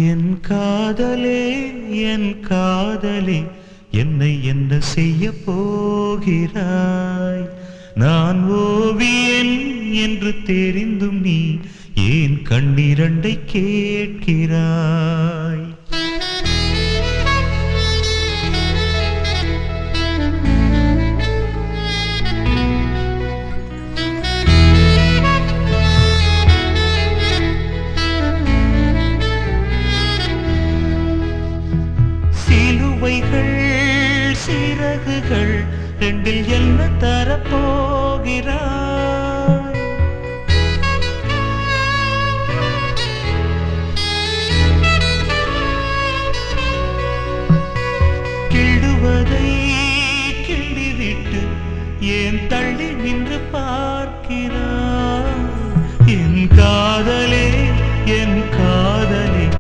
என் காதலே என் காதலே என்னை என்ன செய்ய போகிறாய்? நான் ஓவியன் என்று தெரிந்தும் நீ ஏன் கண்ணிரண்டை கேட்கிறாய்? சிலுவைகள் சிறகுகள் ரெண்டில் என்ன தரப்போகிறாய்?